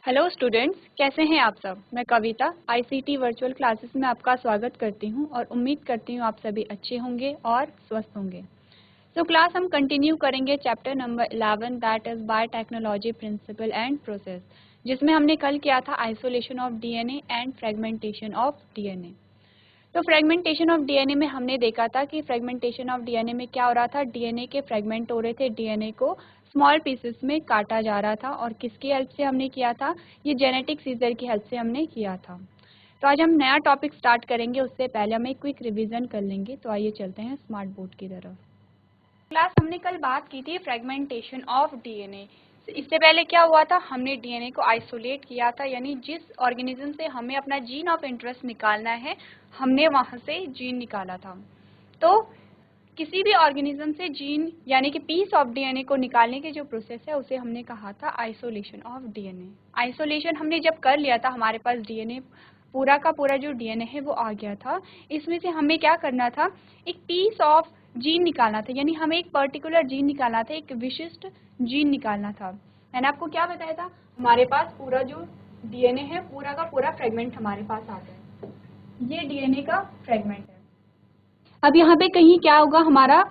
Hello students, कैसे हैं आप सब। मैं कविता आईसीटी वर्चुअल क्लासेस में आपका स्वागत करती हूं और उम्मीद करती हूं आप सभी अच्छे होंगे और स्वस्थ होंगे। तो क्लास हम कंटिन्यू करेंगे chapter number 11 that is biotechnology principle and process, जिसमें हमने कल किया था isolation of DNA and fragmentation of DNA. तो फ्रेगमेंटेशन ऑफ डीएनए में हमने देखा था कि फ्रेगमेंटेशन ऑफ डीएनए में क्या हो रहा था, डीएनए के फ्रेगमेंट हो रहे थे, डीएनए को स्मॉल पीसेस में काटा जा रहा था और किसकी हेल्प से हमने किया था, ये जेनेटिक सीजर की हेल्प से हमने किया था। तो आज हम नया टॉपिक स्टार्ट करेंगे, उससे पहले हम एक क्विक रिवीजन कर लेंगे। तो आइए चलते हैं स्मार्ट बोर्ड की तरफ। क्लास हमने कल बात की थी फ्रेगमेंटेशन ऑफ डीएनए। इससे पहले क्या हुआ था, हमने डीएनए को आइसोलेट किया था, यानी जिस ऑर्गेनिज्म से हमें अपना जीन ऑफ इंटरेस्ट निकालना है हमने वहां से जीन निकाला था। तो किसी भी ऑर्गेनिज्म से जीन यानी कि पीस ऑफ डीएनए को निकालने की जो प्रोसेस है उसे हमने कहा था आइसोलेशन ऑफ डीएनए। आइसोलेशन हमने जब कर लिया था, हमारे पास डीएनए पूरा का पूरा जो डीएनए है वो आ गया था। इसमें से हमें क्या करना था, एक पीस ऑफ जीन निकालना था, यानी हमें एक पर्टिकुलर जीन निकालना था, एक विशिष्ट जीन निकालना था। मैंने आपको क्या बताया था, हमारे पास पूरा जो डीएनए है पूरा का पूरा फ्रेगमेंट हमारे पास आ गया, ये डीएनए का फ्रेगमेंट है। अब यहाँ पे कहीं क्या होगा, हमारा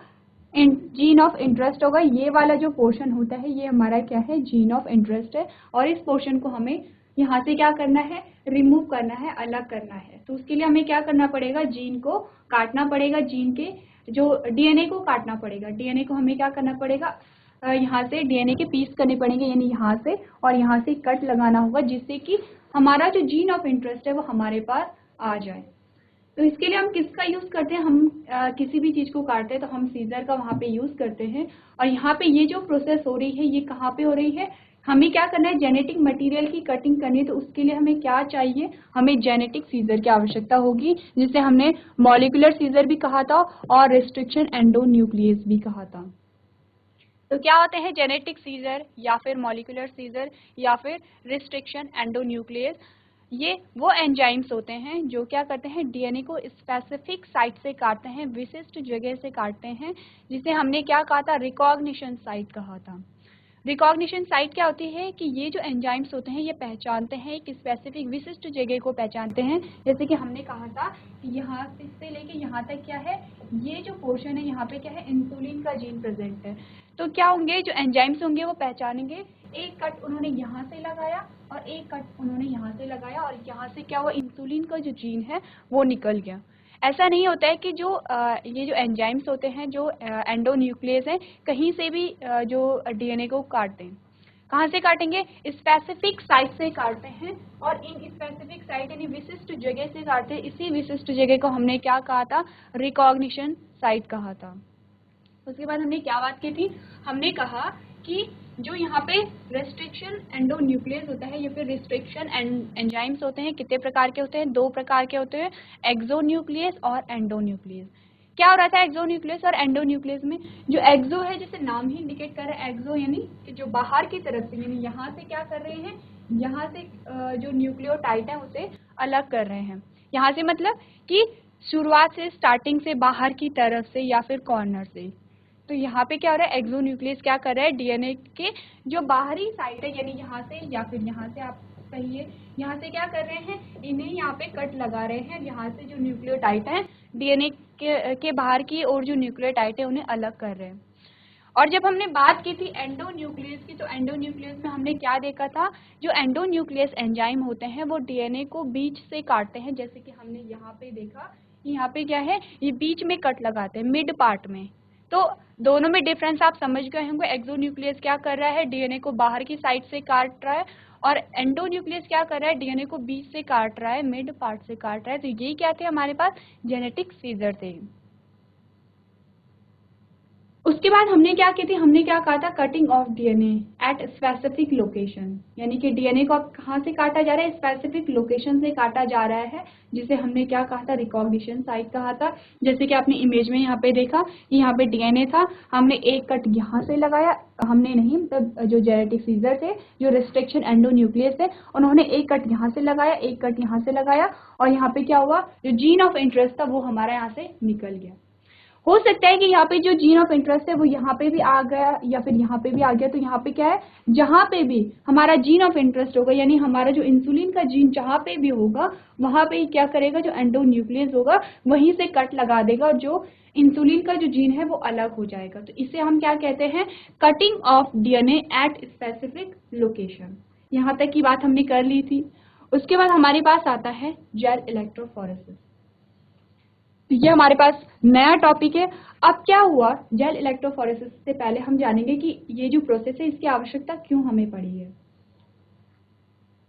जीन ऑफ इंटरेस्ट होगा, ये वाला जो पोर्शन होता है ये हमारा क्या है, जीन ऑफ इंटरेस्ट है। और इस पोर्शन को हमें यहाँ से क्या करना है, रिमूव करना है, अलग करना है। तो उसके लिए हमें क्या करना पड़ेगा, जीन को काटना पड़ेगा, जीन के जो डीएनए को काटना पड़ेगा। डीएनए को हमें क्या करना पड़ेगा, यहाँ से डीएनए के पीस करने पड़ेंगे, यानी यहाँ से और यहाँ से कट लगाना होगा, जिससे कि हमारा जो जीन ऑफ इंटरेस्ट है वो हमारे पास आ जाए। तो इसके लिए हम किसका यूज करते हैं, हम किसी भी चीज को काटते हैं तो हम सीजर का वहां पे यूज करते हैं। और यहाँ पे ये जो प्रोसेस हो रही है ये कहाँ पे हो रही है, हमें क्या करना है, जेनेटिक मटेरियल की कटिंग करनी है। तो उसके लिए हमें क्या चाहिए, हमें जेनेटिक सीजर की आवश्यकता होगी, जिसे हमने मॉलिक्यूलर सीजर भी कहा था और रिस्ट्रिक्शन एंडोन्यूक्लियस भी कहा था। तो क्या होते हैं जेनेटिक सीजर या फिर मॉलिक्यूलर सीजर या फिर रिस्ट्रिक्शन एंडोन्यूक्लियस, ये वो एंजाइम्स होते हैं जो क्या करते हैं, डीएनए को स्पेसिफिक साइट से काटते हैं, विशिष्ट जगह से काटते हैं, जिसे हमने क्या कहा था, रिकॉग्निशन साइट कहा था। रिकॉग्निशन साइट क्या होती है कि ये जो एंजाइम्स होते हैं ये पहचानते हैं, एक स्पेसिफिक विशिष्ट जगह को पहचानते हैं। जैसे कि हमने कहा था कि यहाँ से लेके यहाँ तक क्या है, ये जो पोर्शन है यहाँ पे क्या है, इंसुलिन का जीन प्रेजेंट है। तो क्या होंगे, जो एंजाइम्स होंगे वो पहचानेंगे, एक कट उन्होंने यहाँ से लगाया और एक कट उन्होंने यहाँ से लगाया और यहाँ से क्या हुआ, इंसुलिन का जो जीन है वो निकल गया। ऐसा नहीं होता है कि जो ये जो एंजाइम्स होते हैं, जो एंडोन्यूक्लियस हैं, कहीं से भी जो डीएनए को काटते हैं। कहाँ से काटेंगे, स्पेसिफिक साइट से काटते हैं और इन स्पेसिफिक साइट यानी विशिष्ट जगह से काटते हैं। इसी विशिष्ट जगह को हमने क्या कहा था, रिकॉग्निशन साइट कहा था। उसके बाद हमने क्या बात की थी, हमने कहा कि जो यहाँ पे रेस्ट्रिक्शन एंडोन्यूक्लियस होता है या फिर रिस्ट्रिक्शन एंजाइम्स होते हैं, कितने प्रकार के होते हैं, दो प्रकार के होते हैं, एक्सोन्यूक्लियस और एंडोन्यूक्लियस। क्या हो रहा था एक्सोन्यूक्लियस और एंडोन्यूक्लियस में, जो एक्सो है जैसे नाम ही इंडिकेट कर रहा है, एक्सो यानी कि जो बाहर की तरफ से, यानी यहाँ से क्या कर रहे हैं, यहाँ से जो न्यूक्लियोटाइड है उसे अलग कर रहे हैं। यहाँ से मतलब कि शुरुआत से, स्टार्टिंग से, बाहर की तरफ से या फिर कॉर्नर से। तो यहाँ पे क्या हो रहा है, एक्सोन्यूक्लियस क्या कर रहा है, डीएनए के जो बाहरी साइड है, यानी यहाँ से या फिर यहाँ से आप कहिए, यहाँ से क्या कर रहे हैं, इन्हें यहाँ पे कट लगा रहे हैं। यहाँ से जो न्यूक्लियोटाइड है डीएनए के बाहर की और जो न्यूक्लियोटाइड है उन्हें अलग कर रहे हैं। और जब हमने बात की थी एंडोन्यूक्लियस की, तो एंडोन्यूक्लियस में हमने क्या देखा था, जो एंडोन्यूक्लियस एंजाइम होते हैं वो डीएनए को बीच से काटते हैं। जैसे कि हमने यहाँ पे देखा, यहाँ पे क्या है, ये बीच में कट लगाते हैं, मिड पार्ट में। तो दोनों में डिफरेंस आप समझ गए होंगे, एक्सोन्यूक्लियस क्या कर रहा है, डीएनए को बाहर की साइड से काट रहा है, और एंडोन्यूक्लियस क्या कर रहा है, डीएनए को बीच से काट रहा है, मिड पार्ट से काट रहा है। तो ये क्या थे, हमारे पास जेनेटिक सीजर थे। उसके बाद हमने क्या की थी, हमने क्या कहा था, cutting of DNA at specific location, यानी कि डीएनए को अब कहाँ से काटा जा रहा है, स्पेसिफिक लोकेशन से काटा जा रहा है, जिसे हमने क्या कहा था, रिकॉग्निशन साइट कहा था। जैसे कि आपने इमेज में यहाँ पे देखा, यहाँ पे डीएनए था, हमने एक कट यहाँ से लगाया, हमने नहीं, मतलब जो जेनेटिक सीजर थे, जो रिस्ट्रिक्शन एंडोन्यूक्लियस थे, उन्होंने एक कट यहाँ से लगाया, एक कट यहाँ से लगाया, और यहाँ पे क्या हुआ, जो जीन ऑफ इंटरेस्ट था वो हमारा यहाँ से निकल गया। हो सकता है कि यहाँ पे जो जीन ऑफ इंटरेस्ट है वो यहाँ पे भी आ गया या फिर यहाँ पे भी आ गया, तो यहाँ पे क्या है, जहाँ पे भी हमारा जीन ऑफ इंटरेस्ट होगा यानी हमारा जो इंसुलिन का जीन जहाँ पे भी होगा वहां पे क्या करेगा, जो एंडोन्यूक्लियस होगा वहीं से कट लगा देगा और जो इंसुलिन का जो जीन है वो अलग हो जाएगा। तो इसे हम क्या कहते हैं, cutting of DNA at specific location. यहाँ तक की बात हमने कर ली थी। उसके बाद हमारे पास आता है जेल इलेक्ट्रोफोरेसिस। ये हमारे पास नया टॉपिक है। अब क्या हुआ, जेल इलेक्ट्रोफोरेसिस से पहले हम जानेंगे कि ये जो प्रोसेस है इसकी आवश्यकता क्यों हमें पड़ी है।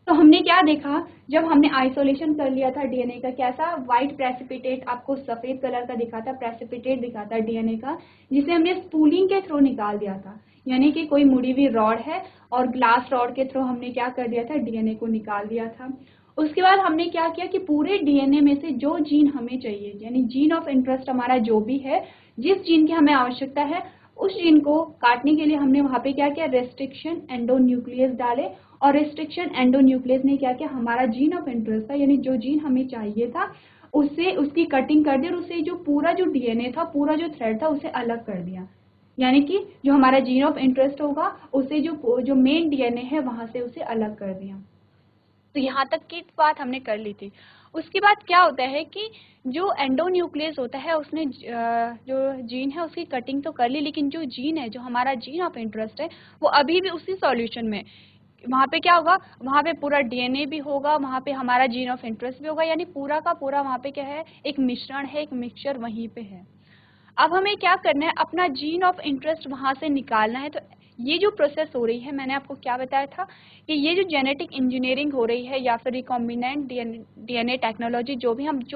तो हमने क्या देखा, जब हमने आइसोलेशन कर लिया था डीएनए का, कैसा व्हाइट प्रेसिपिटेट, आपको सफेद कलर का दिखा था, प्रेसिपिटेट दिखा था डीएनए का, जिसे हमने स्पूलिंग के थ्रू निकाल दिया था। यानी कि कोई मुड़ी हुई रॉड है और ग्लास रॉड के थ्रू हमने क्या कर दिया था, डीएनए को निकाल दिया था। उसके बाद हमने क्या किया कि पूरे डीएनए में से जो जीन हमें चाहिए, यानी जीन ऑफ इंटरेस्ट हमारा जो भी है, जिस जीन की हमें आवश्यकता है, उस जीन को काटने के लिए हमने वहां पे क्या किया, रेस्ट्रिक्शन एंडोन्यूक्लियस डाले। और रेस्ट्रिक्शन एंडोन्यूक्लियस ने क्या किया, हमारा जीन ऑफ इंटरेस्ट था यानी जो जीन हमें चाहिए था उससे उसकी कटिंग कर दी और उससे जो पूरा जो डीएनए था, पूरा जो थ्रेड था उसे अलग कर दिया। यानी कि जो हमारा जीन ऑफ इंटरेस्ट होगा उसे जो मेन डीएनए है वहां से उसे अलग कर दिया। तो यहाँ तक की बात हमने कर ली थी। उसके बाद क्या होता है कि जो एंडोन्यूक्लियस होता है उसने जो जीन है उसकी कटिंग तो कर ली, लेकिन जो जीन है, जो हमारा जीन ऑफ इंटरेस्ट है, वो अभी भी उसी सॉल्यूशन में, वहाँ पे क्या होगा, वहाँ पे पूरा डीएनए भी होगा, वहाँ पे हमारा जीन ऑफ इंटरेस्ट भी होगा, यानी पूरा का पूरा वहाँ पे क्या है, एक मिश्रण है, एक मिक्सचर वहीं पे है। अब हमें क्या करना है, अपना जीन ऑफ इंटरेस्ट वहाँ से निकालना है। तो ये जो प्रोसेस हो रही है, मैंने आपको क्या बताया था कि ये जो जेनेटिक इंजीनियरिंग हो रही है या फिर रिकॉम्बिनेंट डीएनए टेक्नोलॉजी, जो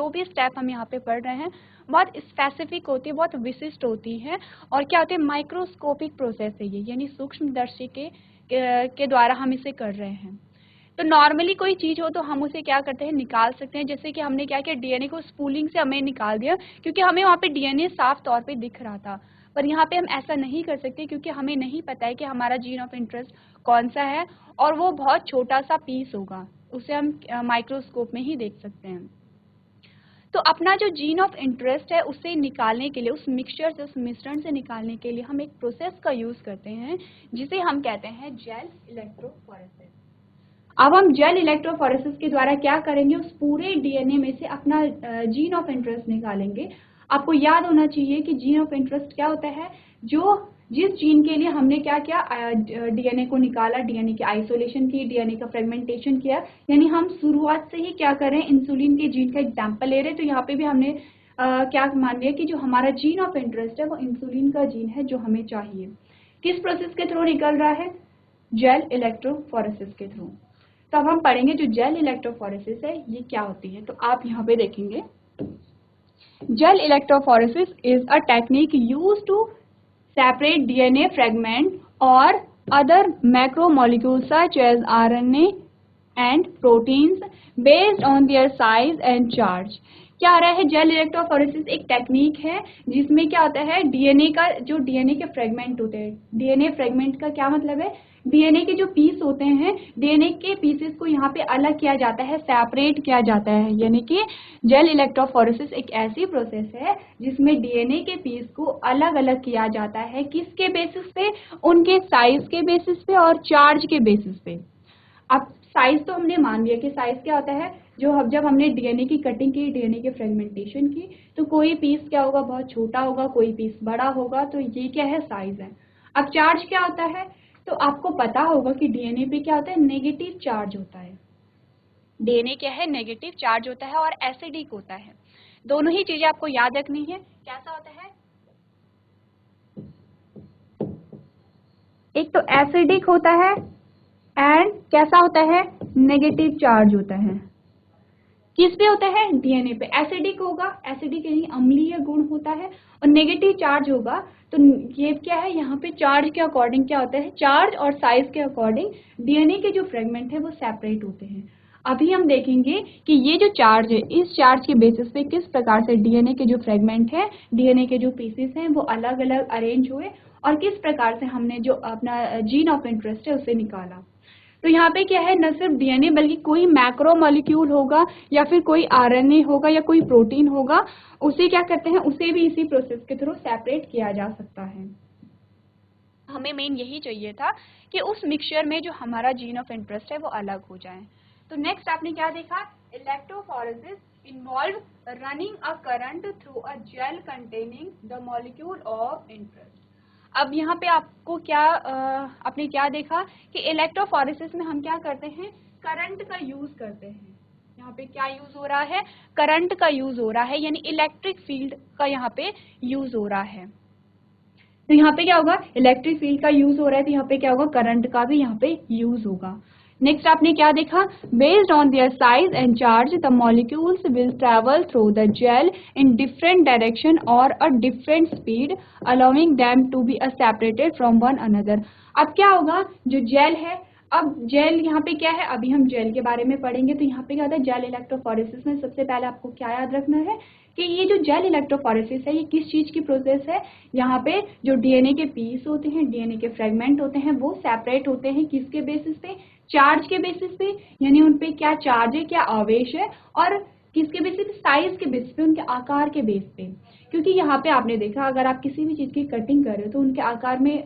भी स्टेप हम यहाँ पे पढ़ रहे हैं, बहुत स्पेसिफिक होती है, बहुत विशिष्ट होती है। और क्या होती है, माइक्रोस्कोपिक प्रोसेस है ये, यानी सूक्ष्मदर्शी के द्वारा हम इसे कर रहे हैं। तो नॉर्मली कोई चीज हो तो हम उसे क्या करते हैं, निकाल सकते हैं। जैसे कि हमने क्या किया, डीएनए को स्पूलिंग से हमें निकाल दिया क्योंकि हमें वहाँ पे डीएनए साफ तौर पे दिख रहा था। पर यहाँ पे हम ऐसा नहीं कर सकते क्योंकि हमें नहीं पता है कि हमारा जीन ऑफ इंटरेस्ट कौन सा है और वो बहुत छोटा सा पीस होगा, उसे हम माइक्रोस्कोप में ही देख सकते हैं। तो अपना जो जीन ऑफ इंटरेस्ट है उसे निकालने के लिए, उस मिक्सचर से, उस मिश्रण से निकालने के लिए हम एक प्रोसेस का यूज करते हैं जिसे हम कहते हैं जेल इलेक्ट्रोफोरेसिस। अब हम जेल इलेक्ट्रोफोरेसिस के द्वारा क्या करेंगे, उस पूरे डीएनए में से अपना जीन ऑफ इंटरेस्ट निकालेंगे। आपको याद होना चाहिए कि जीन ऑफ इंटरेस्ट क्या होता है, जिस जीन के लिए हमने क्या किया, डीएनए को निकाला, डीएनए की आइसोलेशन की, डीएनए का फ्रेगमेंटेशन किया। यानी हम शुरुआत से ही क्या करें, इंसुलिन के जीन का एग्जाम्पल ले रहे हैं। तो यहाँ पे भी हमने क्या मान लिया कि जो हमारा जीन ऑफ इंटरेस्ट है वो इंसुलिन का जीन है जो हमें चाहिए। किस प्रोसेस के थ्रू निकल रहा है, जेल इलेक्ट्रोफोरेसिस के थ्रू। तो अब हम पढ़ेंगे जो जेल इलेक्ट्रोफोरेसिस है ये क्या होती है। तो आप यहाँ पे देखेंगे, gel electrophoresis is a technique used to separate DNA fragment or other macromolecules such as RNA and proteins based on their size and charge। क्या आ रहा है, जेल इलेक्ट्रोफोरेसिस एक टेक्निक है जिसमें क्या होता है, डीएनए का जो डीएनए के फ्रेगमेंट होते हैं, डीएनए फ्रेगमेंट का क्या मतलब है, डीएनए के जो पीस होते हैं, डीएनए के पीसेस को यहाँ पे अलग किया जाता है, सेपरेट किया जाता है। यानी कि जेल इलेक्ट्रोफोरेसिस एक ऐसी प्रोसेस है जिसमें डीएनए के पीस को अलग अलग किया जाता है। किसके बेसिस पे, उनके साइज के बेसिस पे और चार्ज के बेसिस पे। अब साइज तो हमने मान लिया कि साइज क्या होता है, जब हमने डीएनए की कटिंग की, डीएनए के फ्रेगमेंटेशन की, तो कोई पीस क्या होगा, बहुत छोटा होगा, कोई पीस बड़ा होगा। तो ये क्या है, साइज है। अब चार्ज क्या होता है, तो आपको पता होगा कि डीएनए पे क्या होता है, नेगेटिव चार्ज होता है। डीएनए क्या है, नेगेटिव चार्ज होता है और एसिडिक होता है। दोनों ही चीजें आपको याद रखनी है। कैसा होता है, एक तो एसिडिक होता है एंड कैसा होता है, नेगेटिव चार्ज होता है। किस पे होता है, डीएनए पे। एसिडिक होगा, एसिडिक यानी अम्लीय गुण होता है, और नेगेटिव चार्ज होगा तो ये क्या है, यहाँ पे चार्ज के अकॉर्डिंग क्या होता है, चार्ज और साइज के अकॉर्डिंग डीएनए के जो फ्रेगमेंट है वो सेपरेट होते हैं। अभी हम देखेंगे कि ये जो चार्ज है, इस चार्ज के बेसिस पे किस प्रकार से डीएनए के जो फ्रेगमेंट है, डीएनए के जो पीसेस हैं वो अलग अलग अरेंज हुए और किस प्रकार से हमने जो अपना जीन ऑफ इंटरेस्ट है उसे निकाला। तो यहाँ पे क्या है, न सिर्फ डीएनए बल्कि कोई मैक्रो मॉलिक्यूल होगा या फिर कोई आरएनए होगा या कोई प्रोटीन होगा, उसे क्या करते हैं, उसे भी इसी प्रोसेस के थ्रू सेपरेट किया जा सकता है। हमें मेन यही चाहिए था कि उस मिक्सचर में जो हमारा जीन ऑफ इंटरेस्ट है वो अलग हो जाए। तो नेक्स्ट आपने क्या देखा, electrophoresis involve running a current through a gel containing the molecule of interest. अब यहाँ पे आपको क्या आपने क्या देखा कि इलेक्ट्रोफोरेसिस में हम क्या करते हैं, करंट का यूज करते हैं। यहाँ पे क्या यूज हो रहा है, करंट का यूज हो रहा है, यानी इलेक्ट्रिक फील्ड का यहाँ पे यूज हो रहा है। तो यहाँ पे क्या होगा, इलेक्ट्रिक फील्ड का यूज हो रहा है, तो यहाँ पे क्या होगा, करंट का भी यहाँ पे यूज होगा। नेक्स्ट आपने क्या देखा, based on their size and charge the molecules will travel through the gel in different direction और a different speed allowing them to be separated from one another. अब क्या होगा, जो जेल है, अब जेल यहाँ पे क्या है, अभी हम जेल के बारे में पढ़ेंगे। तो यहाँ पे क्या होता है, जेल इलेक्ट्रोफोरेसिस में सबसे पहले आपको क्या याद रखना है कि ये जो जेल इलेक्ट्रोफोरेसिस है ये किस चीज की प्रोसेस है। यहाँ पे जो डीएनए के पीस होते हैं, डीएनए के फ्रेगमेंट होते हैं, वो सेपरेट होते हैं किसके बेसिस पे, चार्ज के बेसिस पे, यानी उन पे क्या चार्ज है, क्या आवेश है, और किसके बेसिस पे, साइज के बेसिस पे, उनके आकार के बेस पे। क्योंकि यहाँ पे आपने देखा, अगर आप किसी भी चीज की कटिंग कर रहे हो तो उनके आकार में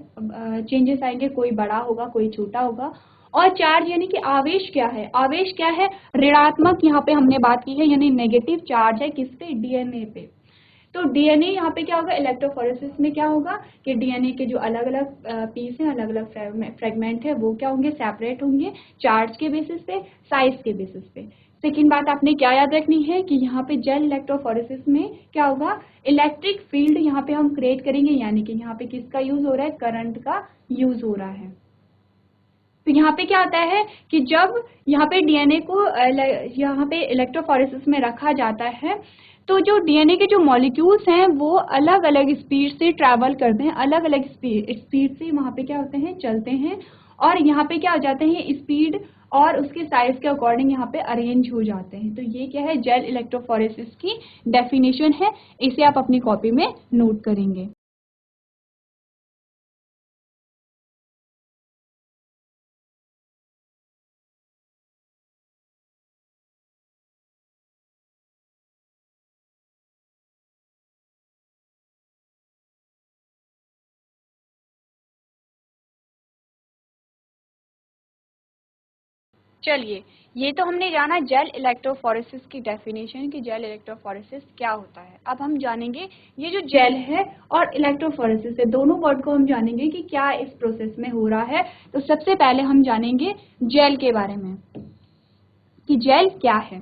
चेंजेस आएंगे, कोई बड़ा होगा, कोई छोटा होगा। और चार्ज यानी कि आवेश क्या है, आवेश क्या है, ऋणात्मक, यहाँ पे हमने बात की है, यानी नेगेटिव चार्ज है किस पे, डीएनए पे। तो डीएनए यहाँ पे क्या होगा, इलेक्ट्रोफोरेसिस में क्या होगा कि डीएनए के जो अलग अलग पीस हैं, अलग अलग फ्रेगमेंट है, वो क्या होंगे, सेपरेट होंगे चार्ज के बेसिस पे, साइज के बेसिस पे। सेकेंड बात आपने क्या याद रखनी है कि यहाँ पे जेल इलेक्ट्रोफोरेसिस में क्या होगा, इलेक्ट्रिक फील्ड यहाँ पे हम क्रिएट करेंगे, यानी कि यहाँ पे किसका यूज हो रहा है, करंट का यूज हो रहा है। तो यहाँ पे क्या होता है कि जब यहाँ पे डीएनए को यहाँ पे इलेक्ट्रोफोरेसिस में रखा जाता है, तो जो डीएनए के जो मॉलिक्यूल्स हैं वो अलग अलग स्पीड से ट्रैवल करते हैं, अलग अलग स्पीड से वहाँ पे क्या होते हैं, चलते हैं, और यहाँ पे क्या हो जाते हैं, स्पीड और उसके साइज के अकॉर्डिंग यहाँ पे अरेंज हो जाते हैं। तो ये क्या है, जेल इलेक्ट्रोफोरेसिस की डेफिनेशन है, इसे आप अपनी कॉपी में नोट करेंगे। चलिए, ये तो हमने जाना जेल इलेक्ट्रोफोरेसिस की डेफिनेशन कि जेल इलेक्ट्रोफोरेसिस क्या होता है। अब हम जानेंगे ये जो जेल है और इलेक्ट्रोफोरेसिस है, दोनों वर्ड को हम जानेंगे कि क्या इस प्रोसेस में हो रहा है। तो सबसे पहले हम जानेंगे जेल के बारे में कि जेल क्या है।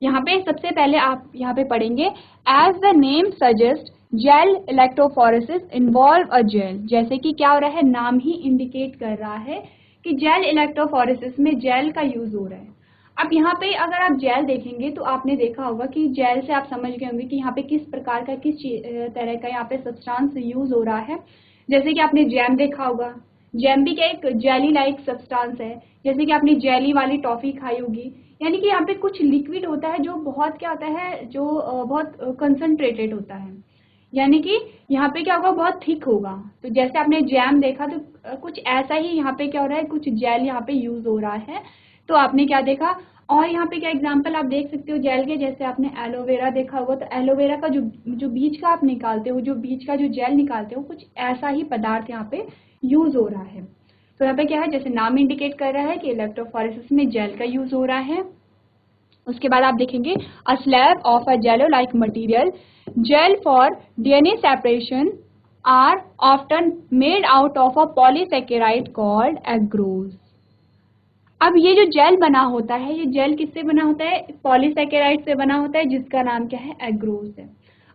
यहाँ पे सबसे पहले आप यहाँ पे पढ़ेंगे, as the name suggest gel electrophoresis involve a gel. जैसे कि क्या हो रहा है, नाम ही इंडिकेट कर रहा है कि जेल इलेक्ट्रोफोरेसिस में जेल का यूज हो रहा है। अब यहाँ पे अगर आप जेल देखेंगे तो आपने देखा होगा कि जेल से आप समझ गए होंगे कि यहाँ पे किस प्रकार का, किस तरह का यहाँ पे सब्सटेंस यूज हो रहा है। जैसे कि आपने जैम देखा होगा, जैम भी क्या एक जेली लाइक सब्सटेंस है। जैसे कि आपने जेली वाली टॉफी खाई होगी, यानी कि यहाँ पे कुछ लिक्विड होता है जो बहुत क्या होता है, जो बहुत कंसंट्रेटेड होता है, यानी कि यहाँ पे क्या होगा, बहुत थिक होगा। तो जैसे आपने जैम देखा तो कुछ ऐसा ही यहाँ पे क्या हो रहा है, कुछ जेल यहाँ पे यूज हो रहा है। तो आपने क्या देखा, और यहाँ पे क्या एग्जांपल आप देख सकते हो जेल के, जैसे आपने एलोवेरा देखा होगा, तो एलोवेरा का जो जो बीज का आप निकालते हो, जो बीज का जो जेल निकालते हो, कुछ ऐसा ही पदार्थ यहाँ पे यूज हो रहा है। तो यहाँ पे क्या है, जैसे नाम इंडिकेट कर रहा है कि इलेक्ट्रोफोरेसिस में जेल का यूज हो रहा है। उसके बाद आप देखेंगे, a slab of a jello like material gel for DNA separation are often made out of a polysaccharide called agarose. अब ये जो जेल बना होता है, ये जेल किससे बना होता है, पॉलीसेकेराइड से बना होता है, जिसका नाम क्या है, एग्रोज है।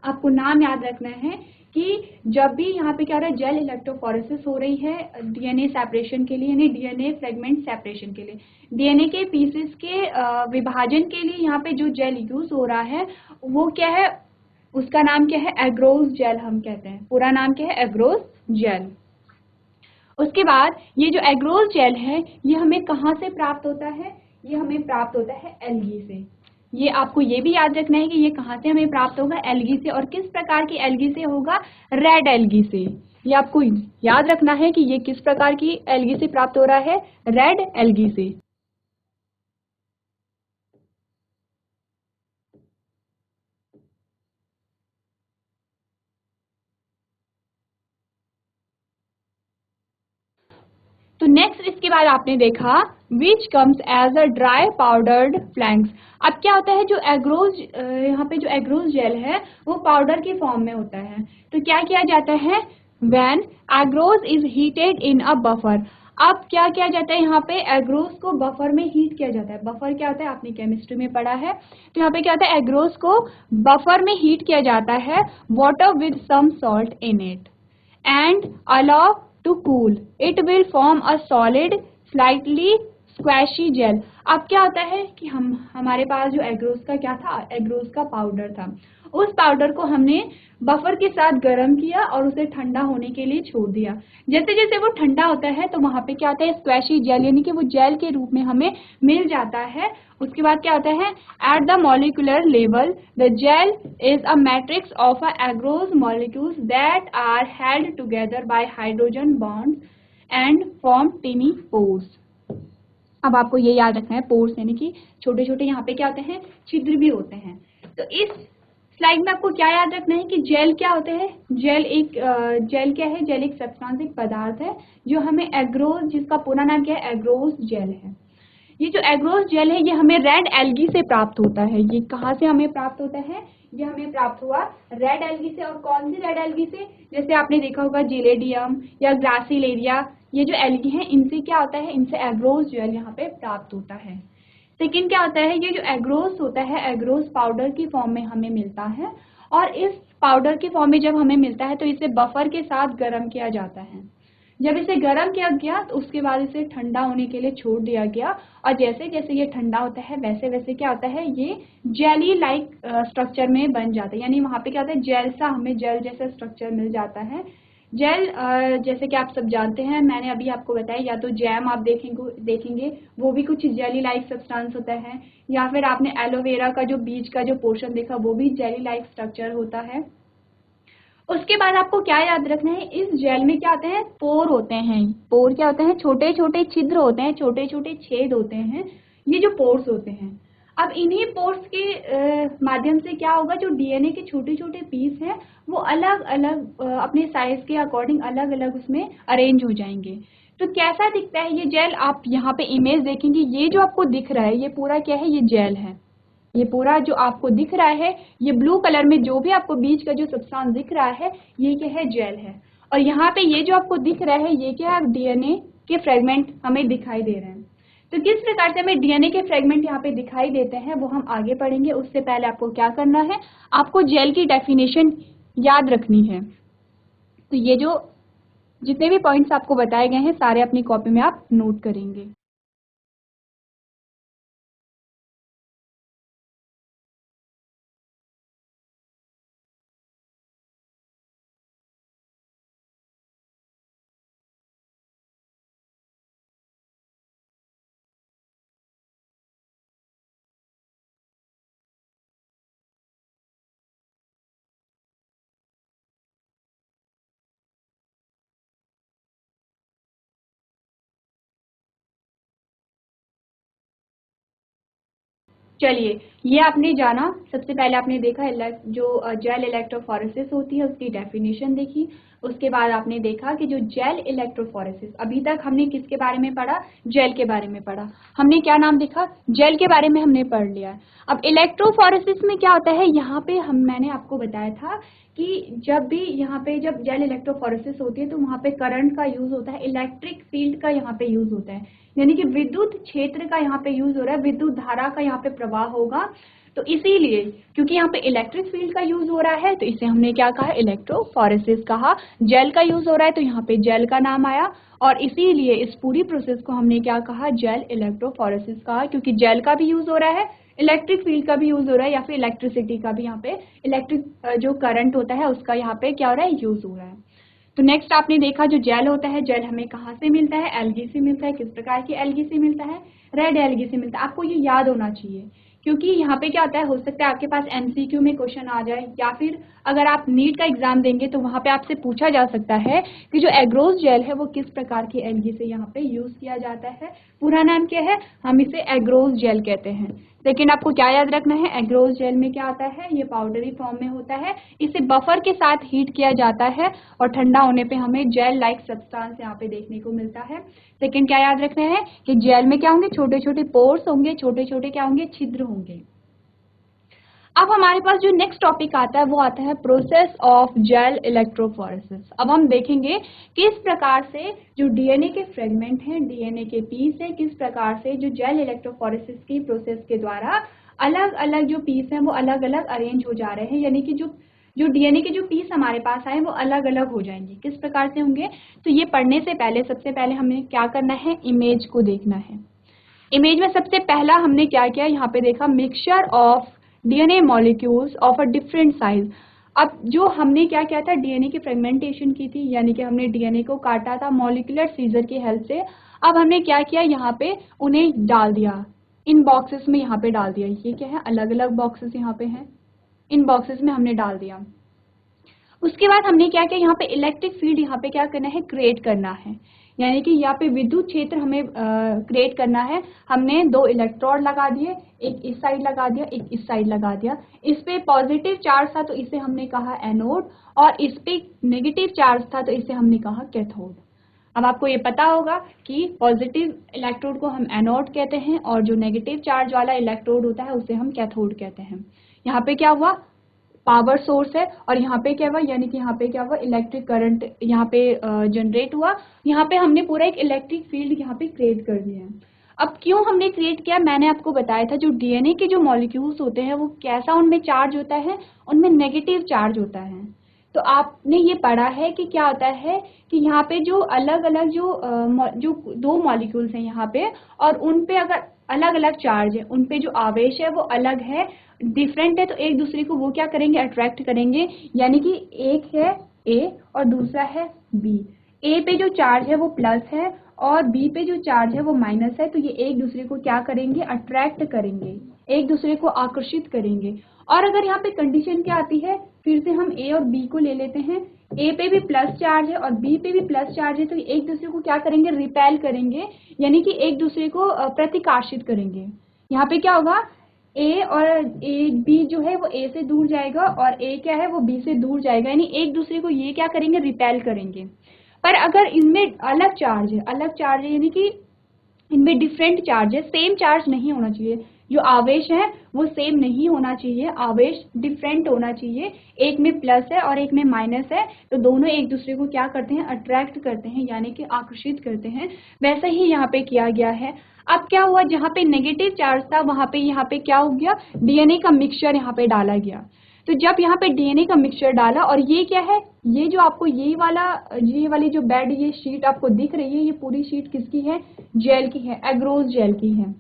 आपको नाम याद रखना है कि जब भी यहाँ पे क्या हो रहा है, जेल इलेक्ट्रोफोरेसिस हो रही है डीएनए सेपरेशन के लिए, यानी डीएनए फ्रेगमेंट सेपरेशन के लिए, डीएनए के पीसेस के विभाजन के लिए यहाँ पे जो जेल यूज हो रहा है वो क्या है, उसका नाम क्या है, एग्रोज जेल हम कहते हैं। पूरा नाम क्या है, एग्रोज जेल। उसके बाद ये जो एग्रोज जेल है ये हमें कहाँ से प्राप्त होता है, ये हमें प्राप्त होता है एल्गी से। ये आपको ये भी याद रखना है कि ये कहाँ से हमें प्राप्त होगा, एल्गी से। और किस प्रकार की एल्गी से होगा, रेड एल्गी से। ये आपको याद रखना है कि ये किस प्रकार की एल्गी से प्राप्त हो रहा है, रेड एल्गी से। तो नेक्स्ट इसके बाद आपने देखा which comes as a dry powdered flakes. अब क्या होता है, जो एग्रोज यहाँ पे जो एग्रोज जेल है वो पाउडर की फॉर्म में होता है। तो क्या किया जाता है, when एग्रोज is heated in a buffer. अब क्या किया जाता है, यहाँ पे एग्रोज को बफर में हीट किया जाता है। बफर क्या होता है, आपने केमिस्ट्री में पढ़ा है। तो यहाँ पे क्या होता है, एग्रोज को बफर में हीट किया जाता है water with some salt in it and allow to cool. It will form a solid, slightly squashy gel. अब क्या होता है कि हमारे पास जो एग्रोज का क्या था, एग्रोज का पाउडर था, उस पाउडर को हमने बफर के साथ गर्म किया और उसे ठंडा होने के लिए छोड़ दिया। जैसे जैसे वो ठंडा होता है तो वहां पे क्या होता है, स्क्वैशी जेल, यानी कि वो जेल के रूप में हमें मिल जाता है। उसके बाद क्या होता है, at the molecular level the gel is a matrix of a agarose molecules that are held together by hydrogen bonds and form tiny pores. अब आपको ये याद रखना है, पोर्स यानी कि छोटे छोटे यहाँ पे क्या होते हैं, छिद्र भी होते हैं। तो इस स्लाइड में आपको क्या याद रखना है कि जेल क्या होते हैं, जेल जेल क्या है, जेल एक सब्सटेंस, एक पदार्थ है जो हमें एग्रोज, जिसका पूरा नाम क्या है, एग्रोज जेल है। ये जो एग्रोज जेल है ये हमें रेड एल्गी से प्राप्त होता है। ये कहाँ से हमें प्राप्त होता है, ये हमें प्राप्त हुआ रेड एल्गी से। और कौन सी रेड एल्गी से, जैसे आपने देखा होगा जिलेडियम या ग्रासिलेरिया, ये जो एल्गी हैं इनसे क्या होता है, इनसे एग्रोज जेल यहाँ पे प्राप्त होता है। सेकेंड क्या होता है, ये जो एग्रोज होता है, एग्रोज पाउडर की फॉर्म में हमें मिलता है। और इस पाउडर की फॉर्म में जब हमें मिलता है तो इसे बफर के साथ गर्म किया जाता है। जब इसे गर्म किया गया तो उसके बाद इसे ठंडा होने के लिए छोड़ दिया गया। और जैसे जैसे ये ठंडा होता है वैसे वैसे क्या होता है, ये जेली लाइक स्ट्रक्चर में बन जाता है। यानी वहाँ पे क्या होता है, जेल सा, हमें जेल जैसा स्ट्रक्चर मिल जाता है। जेल जैसे कि आप सब जानते हैं, मैंने अभी आपको बताया, या तो जैम आप देखेंगे वो भी कुछ जेली लाइक सब्सटेंस होता है, या फिर आपने एलोवेरा का जो बीज का जो पोर्शन देखा वो भी जेली लाइक स्ट्रक्चर होता है। उसके बाद आपको क्या याद रखना है, इस जेल में क्या होते हैं, पोर होते हैं। पोर क्या होते हैं, छोटे छोटे छिद्र होते हैं, छोटे छोटे छेद होते हैं, ये जो पोर्स होते हैं। अब इन्हीं पोर्स के माध्यम से क्या होगा, जो डीएनए के छोटे छोटे पीस हैं वो अलग अलग अपने साइज के अकॉर्डिंग अलग अलग उसमें अरेंज हो जाएंगे। तो कैसा दिखता है ये जेल, आप यहाँ पे इमेज देखेंगे, ये जो आपको दिख रहा है ये पूरा क्या है, ये जेल है। ये पूरा जो आपको दिख रहा है, ये ब्लू कलर में जो भी आपको बीच का जो सब्सटेंस दिख रहा है ये क्या है, जेल है। और यहाँ पे ये जो आपको दिख रहा है ये क्या है, डीएनए के फ्रेगमेंट हमें दिखाई दे रहे हैं। तो किस प्रकार से हमें डीएनए के फ्रेगमेंट यहाँ पे दिखाई देते हैं वो हम आगे पढ़ेंगे। उससे पहले आपको क्या करना है, आपको जेल की डेफिनेशन याद रखनी है। तो ये जो जितने भी पॉइंट्स आपको बताए गए हैं सारे अपनी कॉपी में आप नोट करेंगे। चलिए, ये आपने जाना, सबसे पहले आपने देखा जो जेल इलेक्ट्रोफोरेसिस होती है उसकी डेफिनेशन देखी। उसके बाद आपने देखा कि जो जेल इलेक्ट्रोफोरेसिस, अभी तक हमने किसके बारे में पढ़ा, जेल के बारे में पढ़ा। हमने क्या नाम देखा, जेल के बारे में हमने पढ़ लिया। अब इलेक्ट्रोफोरेसिस में क्या होता है, यहाँ पे मैंने आपको बताया था कि जब भी यहाँ पे जब जेल इलेक्ट्रोफोरेसिस होती है तो वहाँ पे करंट का यूज होता है, इलेक्ट्रिक फील्ड का यहाँ पे यूज होता है, यानी कि विद्युत क्षेत्र का यहाँ पे यूज हो रहा है, विद्युत धारा का यहाँ पे प्रवाह होगा। तो इसीलिए क्योंकि यहाँ पे इलेक्ट्रिक फील्ड का यूज हो रहा है तो इसे हमने क्या कहा, इलेक्ट्रोफोरेसिस कहा। जेल का यूज हो रहा है तो यहाँ पे जेल का नाम आया, और इसीलिए इस पूरी प्रोसेस को हमने क्या कहा, जेल इलेक्ट्रोफोरेसिस कहा, क्योंकि जेल का भी यूज हो रहा है, इलेक्ट्रिक फील्ड का भी यूज हो रहा है, या फिर इलेक्ट्रिसिटी का भी यहाँ पे इलेक्ट्रिक जो करंट होता है उसका यहाँ पे क्या हो रहा है, यूज हो रहा है। तो नेक्स्ट आपने देखा जो जेल होता है, जेल हमें कहाँ से मिलता है, एल्गी से मिलता है। किस प्रकार की एल्गी से मिलता है, रेड एल्गी से मिलता है। आपको ये याद होना चाहिए क्योंकि यहाँ पे क्या होता है, हो सकता है आपके पास एमसीक्यू में क्वेश्चन आ जाए, या फिर अगर आप नीट का एग्जाम देंगे तो वहाँ पे आपसे पूछा जा सकता है कि जो एग्रोज जेल है वो किस प्रकार की एल्गी से यहाँ पे यूज किया जाता है। पूरा नाम क्या है, हम इसे एग्रोज जेल कहते हैं। लेकिन आपको क्या याद रखना है, एग्रोज जेल में क्या आता है, ये पाउडरी फॉर्म में होता है, इसे बफर के साथ हीट किया जाता है और ठंडा होने पे हमें जेल लाइक सब्सटेंस यहाँ पे देखने को मिलता है। लेकिन क्या याद रखना है कि जेल में क्या होंगे, छोटे छोटे पोर्स होंगे, छोटे छोटे क्या होंगे, छिद्र होंगे। अब हमारे पास जो नेक्स्ट टॉपिक आता है वो आता है प्रोसेस ऑफ जेल इलेक्ट्रोफोरेसिस। अब हम देखेंगे किस प्रकार से जो डीएनए के फ्रेगमेंट हैं, डीएनए के पीस हैं, किस प्रकार से जो जेल इलेक्ट्रोफोरेसिस की प्रोसेस के द्वारा अलग अलग जो पीस हैं वो अलग अलग अरेंज हो जा रहे हैं, यानी कि जो डीएनए के जो पीस हमारे पास आए वो अलग अलग हो जाएंगे। किस प्रकार से होंगे, तो ये पढ़ने से पहले सबसे पहले हमें क्या करना है, इमेज को देखना है। इमेज में सबसे पहला हमने क्या किया, यहाँ पे देखा mixture of DNA molecules of a different size. अब जो हमने क्या किया था, डीएनए की फ्रेगमेंटेशन की थी, यानी कि हमने डीएनए को काटा था मॉलिक्यूलर सीजर की हेल्प से। अब हमने क्या किया, यहाँ पे उन्हें डाल दिया इन बॉक्सेस में, यहाँ पे डाल दिया। ये क्या है, अलग अलग बॉक्सेस यहाँ पे हैं, इन बॉक्सेस में हमने डाल दिया। उसके बाद हमने क्या किया, यहाँ पे इलेक्ट्रिक फील्ड यहाँ पे क्या करना है, क्रिएट करना है, यानी कि यहाँ पे विद्युत क्षेत्र हमें क्रिएट करना है। हमने 2 इलेक्ट्रोड लगा दिए, एक इस साइड लगा दिया, एक इस साइड लगा दिया। इस पे पॉजिटिव चार्ज था तो इसे हमने कहा एनोड, और इस पे नेगेटिव चार्ज था तो इसे हमने कहा कैथोड। अब आपको ये पता होगा कि पॉजिटिव इलेक्ट्रोड को हम एनोड कहते हैं और जो नेगेटिव चार्ज वाला इलेक्ट्रोड होता है उसे हम कैथोड कहते हैं। यहाँ पे क्या हुआ, पावर सोर्स है, और यहाँ पे क्या हुआ, यानी कि यहाँ पे क्या हुआ, इलेक्ट्रिक करंट यहाँ पे जनरेट हुआ। यहाँ पे हमने पूरा एक इलेक्ट्रिक फील्ड यहाँ पे क्रिएट कर दिया है। अब क्यों हमने क्रिएट किया, मैंने आपको बताया था जो डीएनए के जो मॉलिक्यूल्स होते हैं वो कैसा उनमें चार्ज होता है, उनमें नेगेटिव चार्ज होता है। तो आपने ये पढ़ा है कि क्या होता है कि यहाँ पे जो अलग अलग जो 2 मॉलिक्यूल्स हैं यहाँ पे, और उन पे अगर अलग अलग चार्ज है, उन पे जो आवेश है वो अलग है, डिफरेंट है, तो एक दूसरे को वो क्या करेंगे, अट्रैक्ट करेंगे। यानी कि एक है ए और दूसरा है बी। ए पे जो चार्ज है वो प्लस है और बी पे जो चार्ज है वो माइनस है, तो ये एक दूसरे को क्या करेंगे, अट्रैक्ट करेंगे, एक दूसरे को आकर्षित करेंगे। और अगर यहाँ पे कंडीशन क्या आती है, फिर से हम ए और बी को ले लेते हैं, ए पे भी प्लस चार्ज है और बी पे भी प्लस चार्ज है, तो एक दूसरे को क्या करेंगे, रिपेल करेंगे, यानी कि एक दूसरे को प्रतिकर्षित करेंगे। यहाँ पे क्या होगा, ए और ए बी जो है वो ए से दूर जाएगा और ए क्या है वो बी से दूर जाएगा, यानी एक दूसरे को ये क्या करेंगे, रिपेल करेंगे। पर अगर इनमें अलग चार्ज है यानी कि इनमें डिफरेंट चार्ज है, सेम चार्ज नहीं होना चाहिए, जो आवेश है वो सेम नहीं होना चाहिए, आवेश डिफरेंट होना चाहिए, एक में प्लस है और एक में माइनस है, तो दोनों एक दूसरे को क्या करते हैं, अट्रैक्ट करते हैं, यानी कि आकर्षित करते हैं। वैसा ही यहाँ पे किया गया है। अब क्या हुआ, जहाँ पे नेगेटिव चार्ज था वहाँ पे यहाँ पे क्या हो गया, डीएनए का मिक्सचर यहाँ पे डाला गया। तो जब यहाँ पे डीएनए का मिक्सचर डाला, और ये क्या है, ये जो आपको ये वाली जो बेड, ये शीट आपको दिख रही है, ये पूरी शीट किसकी है, जेल की है, एग्रोज जेल की है।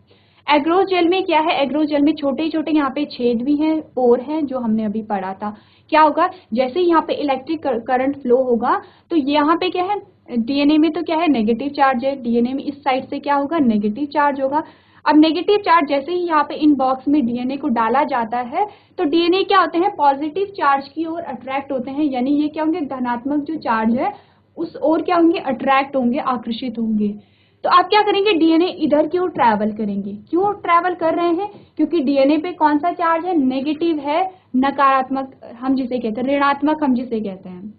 एग्रोज जेल में क्या है, एग्रोज जेल में छोटे छोटे यहाँ पे छेद भी हैं, पोर हैं, जो हमने अभी पढ़ा था। क्या होगा, जैसे ही यहाँ पे इलेक्ट्रिक करंट फ्लो होगा तो यहाँ पे क्या है, डीएनए में तो क्या है, नेगेटिव चार्ज है, डीएनए में इस साइड से क्या होगा, नेगेटिव चार्ज होगा। अब नेगेटिव चार्ज जैसे ही यहाँ पे इन बॉक्स में डीएनए को डाला जाता है तो डीएनए क्या होते हैं, पॉजिटिव चार्ज की ओर अट्रैक्ट होते हैं, यानी ये क्या होंगे, धनात्मक जो चार्ज है उस ओर क्या होंगे, अट्रैक्ट होंगे, आकर्षित होंगे। तो आप क्या करेंगे, डीएनए इधर की ओर ट्रैवल करेंगे। क्यों ट्रैवल कर रहे हैं, क्योंकि डीएनए पे कौन सा चार्ज है, नेगेटिव है, नकारात्मक हम जिसे कहते हैं, ऋणात्मक हम जिसे कहते हैं।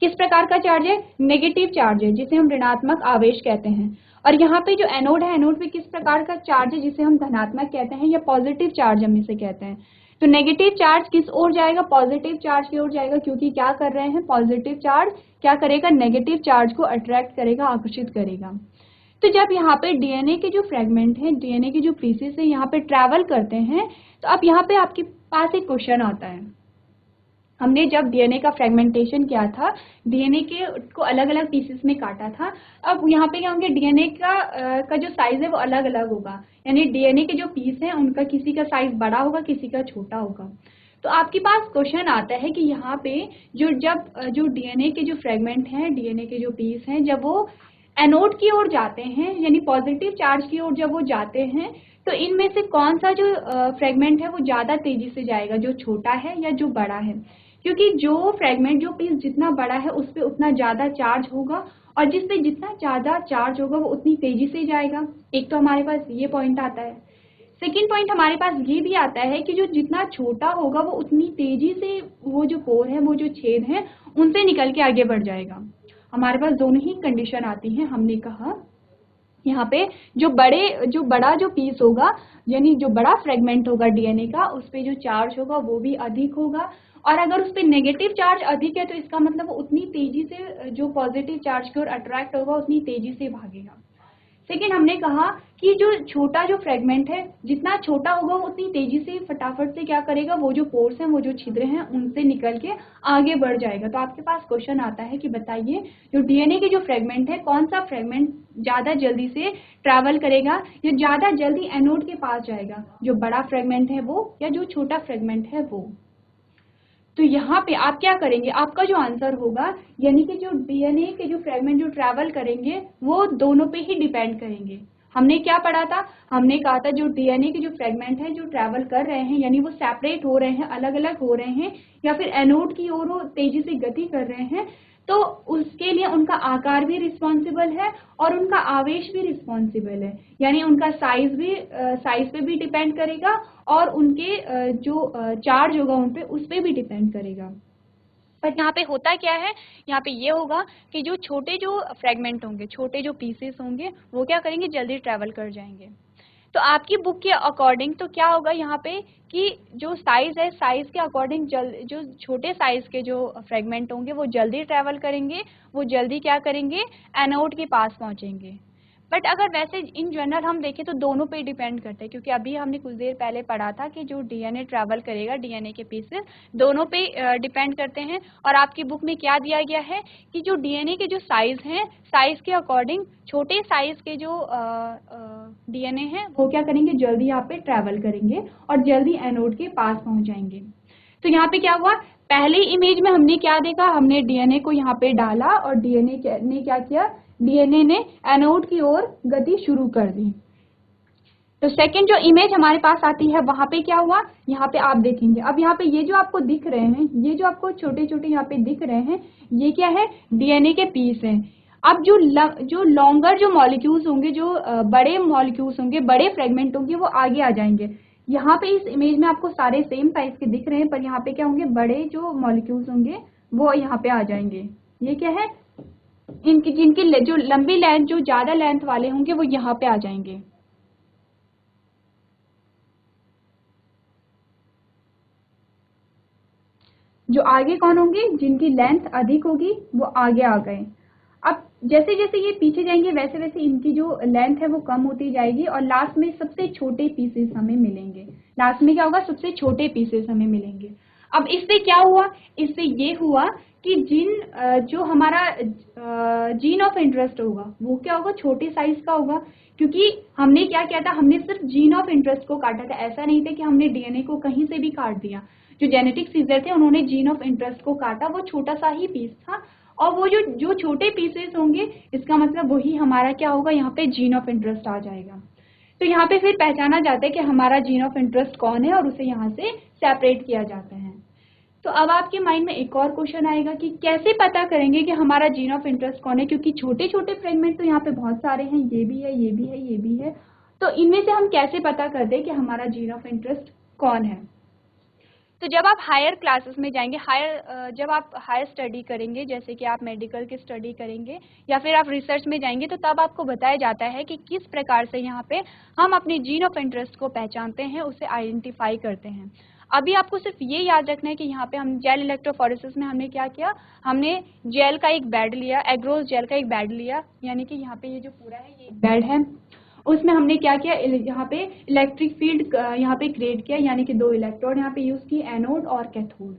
किस प्रकार का चार्ज है, नेगेटिव चार्ज है, जिसे हम ऋणात्मक आवेश कहते हैं। और यहाँ पे जो एनोड है, एनोड पे किस प्रकार का चार्ज है, जिसे हम धनात्मक कहते हैं या पॉजिटिव चार्ज हम इसे कहते हैं। तो नेगेटिव चार्ज किस ओर जाएगा, पॉजिटिव चार्ज की ओर जाएगा, क्योंकि क्या कर रहे हैं, पॉजिटिव चार्ज क्या करेगा, नेगेटिव चार्ज को अट्रैक्ट करेगा, आकर्षित करेगा। तो जब यहाँ पे डीएनए के जो फ्रेगमेंट हैं, डीएनए के जो पीसेस है यहाँ पे ट्रैवल करते हैं, तो अब यहाँ पे आपके पास एक क्वेश्चन आता है। हमने जब डीएनए का फ्रेगमेंटेशन किया था, डीएनए के को अलग अलग पीसेस में काटा था। अब यहाँ पे क्या होंगे, डीएनए का जो साइज है वो अलग अलग होगा, यानी डीएनए के जो पीस हैं उनका किसी का साइज बड़ा होगा, किसी का छोटा होगा। तो आपके पास क्वेश्चन आता है कि यहाँ पे जो डीएनए के जो फ्रेगमेंट हैं, डीएनए के जो पीस हैं, जब वो एनोड की ओर जाते हैं, यानी पॉजिटिव चार्ज की ओर जब वो जाते हैं तो इनमें से कौन सा जो फ्रेगमेंट है वो ज़्यादा तेजी से जाएगा, जो छोटा है या जो बड़ा है? क्योंकि जो फ्रेगमेंट, जो पीस जितना बड़ा है उस पे उतना ज़्यादा चार्ज होगा, और जिस पे जितना ज़्यादा चार्ज होगा वो उतनी तेजी से जाएगा। एक तो हमारे पास ये पॉइंट आता है। सेकेंड पॉइंट हमारे पास ये भी आता है कि जो जितना छोटा होगा वो उतनी तेजी से वो जो पोर है, वो जो छेद है, उनसे निकल के आगे बढ़ जाएगा। हमारे पास दोनों ही कंडीशन आती हैं। हमने कहा यहाँ पे जो बड़ा जो पीस होगा, यानी जो बड़ा फ्रेगमेंट होगा डीएनए का, उस पे जो चार्ज होगा वो भी अधिक होगा, और अगर उस पे नेगेटिव चार्ज अधिक है तो इसका मतलब वो उतनी तेजी से जो पॉजिटिव चार्ज की ओर अट्रैक्ट होगा उतनी तेजी से भागेगा। सेकेंड हमने कहा कि जो छोटा जो फ्रेगमेंट है, जितना छोटा होगा वो उतनी तेजी से फटाफट से क्या करेगा, वो जो पोर्स हैं, वो जो छिद्र हैं, उनसे निकल के आगे बढ़ जाएगा। तो आपके पास क्वेश्चन आता है कि बताइए जो डीएनए के जो फ्रेगमेंट है, कौन सा फ्रेगमेंट ज़्यादा जल्दी से ट्रैवल करेगा या ज़्यादा जल्दी एनोड के पास जाएगा, जो बड़ा फ्रेगमेंट है वो या जो छोटा फ्रेगमेंट है वो? तो यहाँ पे आप क्या करेंगे, आपका जो आंसर होगा, यानी कि जो डीएनए के जो फ्रेगमेंट जो ट्रैवल करेंगे वो दोनों पे ही डिपेंड करेंगे। हमने क्या पढ़ा था? हमने कहा था जो डीएनए के जो फ्रेगमेंट हैं जो ट्रैवल कर रहे हैं, यानी वो सेपरेट हो रहे हैं, अलग अलग हो रहे हैं, या फिर एनोड की ओर वो तेजी से गति कर रहे हैं, तो उसके लिए उनका आकार भी रिस्पॉन्सिबल है और उनका आवेश भी रिस्पॉन्सिबल है, यानी उनका साइज पे भी डिपेंड करेगा, और उनके जो चार्ज होगा उन पे, उस पे भी डिपेंड करेगा। पर यहाँ पे होता क्या है, यहाँ पे ये होगा कि जो छोटे जो फ्रेगमेंट होंगे, छोटे जो पीसेस होंगे, वो क्या करेंगे, जल्दी ट्रैवल कर जाएंगे। तो आपकी बुक के अकॉर्डिंग तो क्या होगा यहाँ पे कि जो साइज है, साइज के अकॉर्डिंग जो छोटे साइज के जो फ्रेगमेंट होंगे वो जल्दी ट्रैवल करेंगे, वो जल्दी क्या करेंगे, एनोड के पास पहुँचेंगे। बट अगर वैसे इन जनरल हम देखें तो दोनों पे डिपेंड करते हैं, क्योंकि अभी हमने कुछ देर पहले पढ़ा था कि जो डीएनए ट्रैवल करेगा, डीएनए के पीसेस दोनों पे डिपेंड करते हैं। और आपकी बुक में क्या दिया गया है कि जो डीएनए के जो साइज हैं, साइज के अकॉर्डिंग छोटे साइज के जो डीएनए हैं वो क्या करेंगे, जल्दी यहाँ पे ट्रैवल करेंगे और जल्दी एनोड के पास पहुंच जाएंगे। तो यहाँ पे क्या हुआ, पहली इमेज में हमने क्या देखा, हमने डीएनए को यहाँ पे डाला और डीएनए ने क्या किया, डीएनए ने एनोड की ओर गति शुरू कर दी। तो सेकंड जो इमेज हमारे पास आती है वहां पे क्या हुआ, यहाँ पे आप देखेंगे, अब यहाँ पे ये जो आपको दिख रहे हैं, ये जो आपको छोटे छोटे यहाँ पे दिख रहे हैं, ये क्या है, डीएनए के पीस हैं। अब जो लॉन्गर जो मॉलिक्यूल्स होंगे, जो बड़े मॉलिक्यूल्स होंगे, बड़े फ्रेगमेंट होंगे, वो आगे आ जाएंगे। यहाँ पे इस इमेज में आपको सारे सेम साइज के दिख रहे हैं, पर यहाँ पे क्या होंगे, बड़े जो मॉलिक्यूल्स होंगे वो यहाँ पे आ जाएंगे। ये क्या है, जिनकी जो लंबी लेंथ, जो ज्यादा लेंथ वाले होंगे वो यहाँ पे आ जाएंगे। जो आगे कौन होंगे, जिनकी लेंथ अधिक होगी वो आगे आ गए। अब जैसे जैसे ये पीछे जाएंगे वैसे वैसे इनकी जो लेंथ है वो कम होती जाएगी, और लास्ट में सबसे छोटे पीसेस हमें मिलेंगे। लास्ट में क्या होगा, सबसे छोटे पीसेस हमें मिलेंगे। अब इससे क्या हुआ, इससे ये हुआ कि जो हमारा जीन ऑफ इंटरेस्ट होगा वो क्या होगा, छोटे साइज का होगा। क्योंकि हमने क्या किया था, हमने सिर्फ जीन ऑफ इंटरेस्ट को काटा था, ऐसा नहीं था कि हमने डीएनए को कहीं से भी काट दिया। जो जेनेटिक सीजर थे उन्होंने जीन ऑफ इंटरेस्ट को काटा, वो छोटा सा ही पीस था, और वो जो छोटे पीसेस होंगे, इसका मतलब वही हमारा क्या होगा, यहाँ पे जीन ऑफ इंटरेस्ट आ जाएगा। तो यहाँ पे फिर पहचाना जाता है कि हमारा जीन ऑफ इंटरेस्ट कौन है, और उसे यहाँ से सेपरेट किया जाता है। तो अब आपके माइंड में एक और क्वेश्चन आएगा कि कैसे पता करेंगे कि हमारा जीन ऑफ इंटरेस्ट कौन है, क्योंकि छोटे छोटे फ्रेगमेंट तो यहाँ पे बहुत सारे हैं, ये भी है, ये भी है, ये भी है। तो इनमें से हम कैसे पता कर दें कि हमारा जीन ऑफ इंटरेस्ट कौन है? तो जब आप हायर क्लासेस में जाएंगे, जब आप हायर स्टडी करेंगे, जैसे कि आप मेडिकल की स्टडी करेंगे या फिर आप रिसर्च में जाएंगे, तो तब आपको बताया जाता है कि किस प्रकार से यहाँ पे हम अपने जीन ऑफ इंटरेस्ट को पहचानते हैं, उसे आइडेंटिफाई करते हैं। अभी आपको सिर्फ ये याद रखना है कि यहाँ पे हम जेल इलेक्ट्रोफोरेसिस में हमने क्या किया, हमने जेल का एक बेड लिया, एग्रोस जेल का एक बेड लिया, यानी कि यहाँ पे ये जो पूरा है ये बेड है, उसमें हमने क्या किया, यहाँ पे इलेक्ट्रिक फील्ड यहाँ पे क्रिएट किया, यानी कि 2 इलेक्ट्रोड यहाँ पे यूज की, एनोड और कैथोड।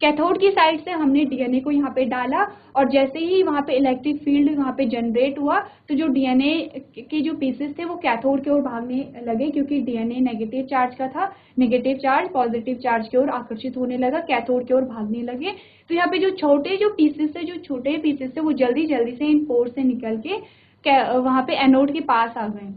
कैथोड की साइड से हमने डीएनए को यहाँ पे डाला, और जैसे ही वहाँ पे इलेक्ट्रिक फील्ड वहाँ पे जनरेट हुआ, तो जो डीएनए के जो पीसेस थे वो कैथोड की ओर भागने लगे, क्योंकि डीएनए नेगेटिव चार्ज का था, नेगेटिव चार्ज पॉजिटिव चार्ज की ओर आकर्षित होने लगा, कैथोड की ओर भागने लगे। तो यहाँ पे जो छोटे जो पीसेस थे, जो छोटे पीसेस थे, वो जल्दी जल्दी से इन पोर से निकल के वहां पे एनोड के पास आ गए।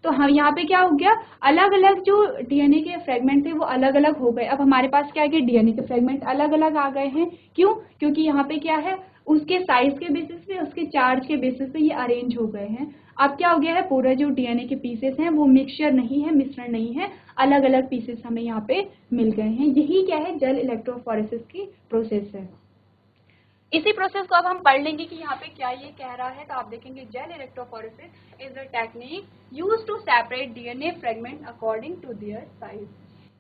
तो हम यहाँ पे क्या हो गया, अलग अलग जो डीएनए के फ्रेगमेंट थे वो अलग अलग हो गए। अब हमारे पास क्या है, डीएनए के फ्रेगमेंट अलग अलग आ गए हैं। क्यों? क्योंकि यहाँ पे क्या है, उसके साइज के बेसिस पे, उसके चार्ज के बेसिस पे ये अरेंज हो गए हैं। अब क्या हो गया है, पूरा जो डीएनए के पीसेस हैं वो मिक्सचर नहीं है, मिश्रण नहीं है, अलग अलग पीसेस हमें यहाँ पे मिल गए हैं। यही क्या है, जेल इलेक्ट्रोफोरेसिस की प्रोसेस है। इसी प्रोसेस को अब हम पढ़ लेंगे कि यहाँ पे क्या ये कह रहा है। तो आप देखेंगे, gel electrophoresis is the technique used to separate DNA fragment according to their size.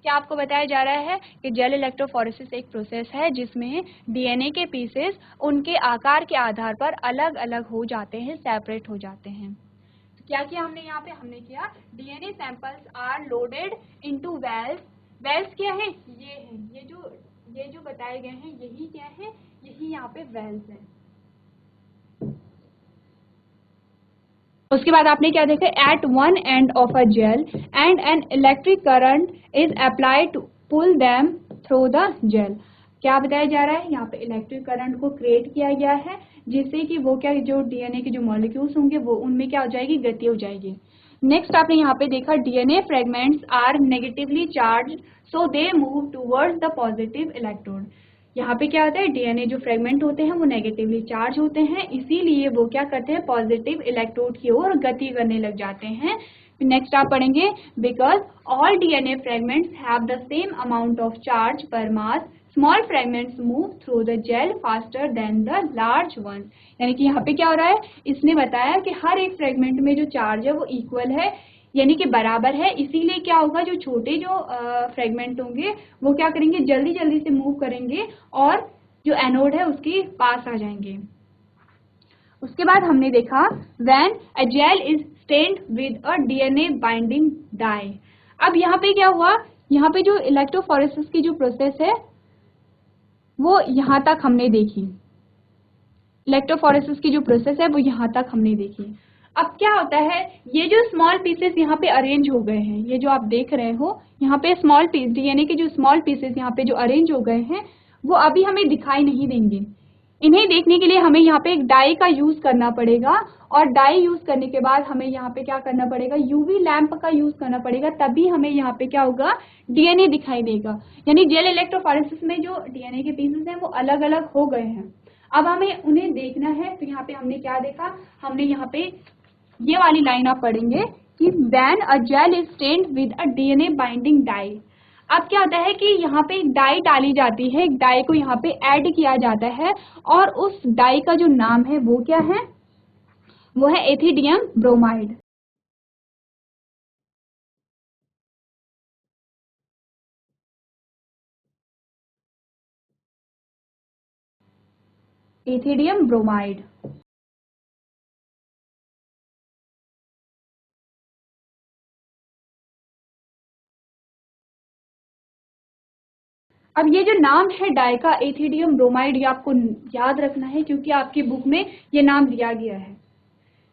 क्या आपको बताया जा रहा है कि जेल इलेक्ट्रोफोरेसिस एक प्रोसेस है जिसमें डीएनए के पीसेस उनके आकार के आधार पर अलग अलग हो जाते हैं, सेपरेट हो जाते हैं। तो क्या किया हमने यहाँ पे, हमने किया DNA samples are loaded into wells. Wells क्या है, ये है, ये जो बताए गए हैं यही क्या है, यही यहाँ पे वेल्स है। उसके बाद आपने क्या देखा, at one end of a gel and an electric current is applied to pull them through the gel. क्या बताया जा रहा है, यहाँ पे इलेक्ट्रिक करंट को क्रिएट किया गया है जिससे कि वो क्या, जो डीएनए के जो मॉलिक्यूल्स होंगे वो उनमें क्या हो जाएगी, गति हो जाएगी। नेक्स्ट आपने यहाँ पे देखा, DNA fragments are negatively charge so they move towards the positive electrode. यहाँ पे क्या होता है, डीएनए जो फ्रेगमेंट होते हैं वो नेगेटिवली चार्ज होते हैं, इसीलिए वो क्या करते हैं, पॉजिटिव इलेक्ट्रोड की ओर गति करने लग जाते हैं। नेक्स्ट आप पढ़ेंगे, because all DNA fragments have the same amount of charge per mass, small fragments move through the gel faster than the large one. यानी कि यहाँ पे क्या हो रहा है, इसने बताया कि हर एक फ्रेगमेंट में जो चार्ज है वो इक्वल है, यानी कि बराबर है, इसीलिए क्या होगा, जो छोटे जो फ्रेगमेंट होंगे वो क्या करेंगे, जल्दी जल्दी से मूव करेंगे और जो एनोड है उसके पास आ जाएंगे। उसके बाद हमने देखा, when a gel is stained with a DNA binding dye. अब यहाँ पे क्या हुआ, यहाँ पे जो इलेक्ट्रोफोरेसिस की जो प्रोसेस है वो यहाँ तक हमने देखी। इलेक्ट्रोफोरेसिस की जो प्रोसेस है वो यहाँ तक हमने देखी। अब क्या होता है, ये जो स्मॉल पीसेस यहाँ पे अरेंज हो गए हैं, ये जो आप देख रहे हो यहाँ पे स्मॉल पीस, डीएनए के जो स्मॉल पीसेस यहाँ पे जो अरेंज हो गए हैं वो अभी हमें दिखाई नहीं देंगे। इन्हें देखने के लिए हमें यहाँ पे एक डाई का यूज करना पड़ेगा, और डाई यूज करने के बाद हमें यहाँ पे क्या करना पड़ेगा, यूवी लैंप का यूज करना पड़ेगा, तभी हमें यहाँ पे क्या होगा, डीएनए दिखाई देगा। यानी जेल इलेक्ट्रोफोरेसिस में जो डीएनए के पीसेस हैं वो अलग अलग हो गए हैं, अब हमें उन्हें देखना है। तो यहाँ पे हमने क्या देखा, हमने यहाँ पे ये वाली लाइन आप पढ़ेंगे कि when a gel is stained with a DNA binding dye. अब क्या होता है कि यहाँ पे एक डाई डाली जाती है, एक डाई को यहाँ पे ऐड किया जाता है, और उस डाई का जो नाम है वो क्या है, वो है एथिडियम ब्रोमाइड। Ethidium bromide. अब ये जो नाम है डाई का, एथिडियम ब्रोमाइड, ये आपको याद रखना है क्योंकि आपकी बुक में ये नाम दिया गया है।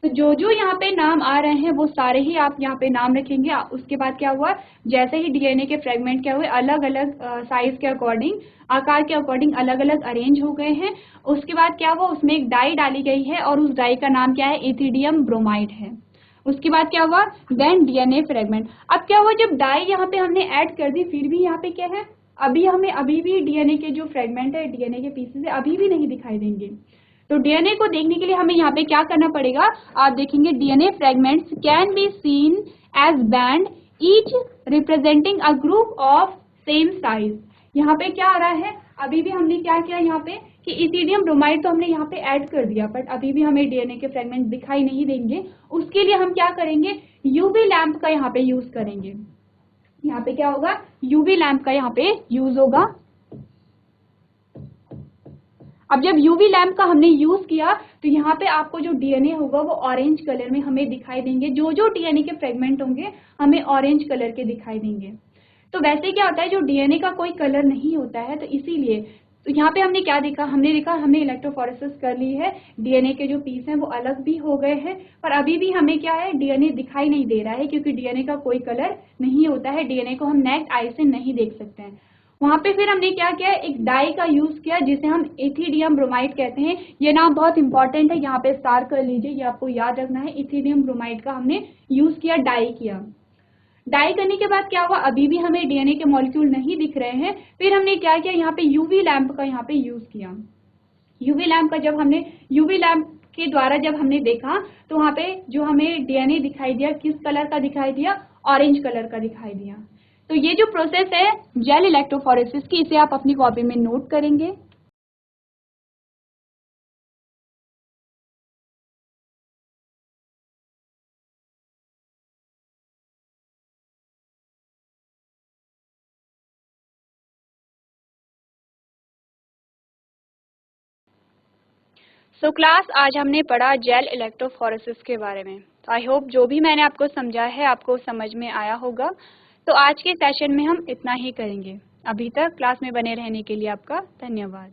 तो जो जो यहाँ पे नाम आ रहे हैं वो सारे ही आप यहाँ पे नाम रखेंगे। उसके बाद क्या हुआ, जैसे ही डीएनए के फ्रेगमेंट क्या हुए, अलग अलग साइज के अकॉर्डिंग, आकार के अकॉर्डिंग अलग अलग अरेंज हो गए हैं। उसके बाद क्या हुआ, उसमें एक डाई डाली गई है और उस डाई का नाम क्या है, एथिडियम ब्रोमाइड है। उसके बाद क्या हुआ, देन डीएनए फ्रेगमेंट। अब क्या हुआ, जब डाई यहाँ पे हमने ऐड कर दी, फिर भी यहाँ पे क्या है, अभी भी डीएनए के जो फ्रेगमेंट है, डीएनए के पीसेस है, अभी भी नहीं दिखाई देंगे। तो डीएनए को देखने के लिए हमें यहाँ पे क्या करना पड़ेगा, आप देखेंगे, DNA fragments can be seen as band each representing a group of same size. यहाँ पे क्या आ रहा है, अभी भी हमने क्या किया यहाँ पे कि इथिडियम ब्रोमाइड तो हमने यहाँ पे ऐड कर दिया, बट अभी भी हमें डीएनए के फ्रेगमेंट दिखाई नहीं देंगे। उसके लिए हम क्या करेंगे, यूवी लैंप का यहाँ पे यूज करेंगे। यहाँ पे क्या होगा, यूवी लैंप का यहाँ पे यूज होगा। अब जब यूवी लैंप का हमने यूज किया तो यहाँ पे आपको जो डीएनए होगा वो ऑरेंज कलर में हमें दिखाई देंगे, जो जो डीएनए के फ्रेगमेंट होंगे हमें ऑरेंज कलर के दिखाई देंगे। तो वैसे क्या होता है, जो डीएनए का कोई कलर नहीं होता है, तो इसीलिए तो यहाँ पे हमने क्या देखा, हमने देखा हमने इलेक्ट्रोफोरेसिस कर ली है, डीएनए के जो पीस हैं वो अलग भी हो गए हैं, पर अभी भी हमें क्या है, डीएनए दिखाई नहीं दे रहा है, क्योंकि डीएनए का कोई कलर नहीं होता है, डीएनए को हम नेक्ड आई से नहीं देख सकते हैं। वहां पे फिर हमने क्या किया, एक डाई का यूज किया जिसे हम इथिडियम ब्रोमाइड कहते हैं। ये नाम बहुत इंपॉर्टेंट है, यहाँ पे स्टार कर लीजिए, ये आपको याद रखना है। इथिडियम ब्रोमाइड का हमने यूज किया, डाई किया। डाई करने के बाद क्या हुआ, अभी भी हमें डीएनए के मॉलिक्यूल नहीं दिख रहे हैं। फिर हमने क्या किया, यहाँ पे यूवी लैंप का यहाँ पे यूज किया। यूवी लैंप का जब हमने यूवी लैंप के द्वारा जब हमने देखा तो वहां पे जो हमें डीएनए दिखाई दिया, किस कलर का दिखाई दिया, ऑरेंज कलर का दिखाई दिया। तो ये जो प्रोसेस है जेल इलेक्ट्रोफोरेसिस की, इसे आप अपनी कॉपी में नोट करेंगे। सो क्लास आज हमने पढ़ा जेल इलेक्ट्रोफोरेसिस के बारे में। आई होप जो भी मैंने आपको समझा है आपको समझ में आया होगा। तो आज के सेशन में हम इतना ही करेंगे। अभी तक क्लास में बने रहने के लिए आपका धन्यवाद।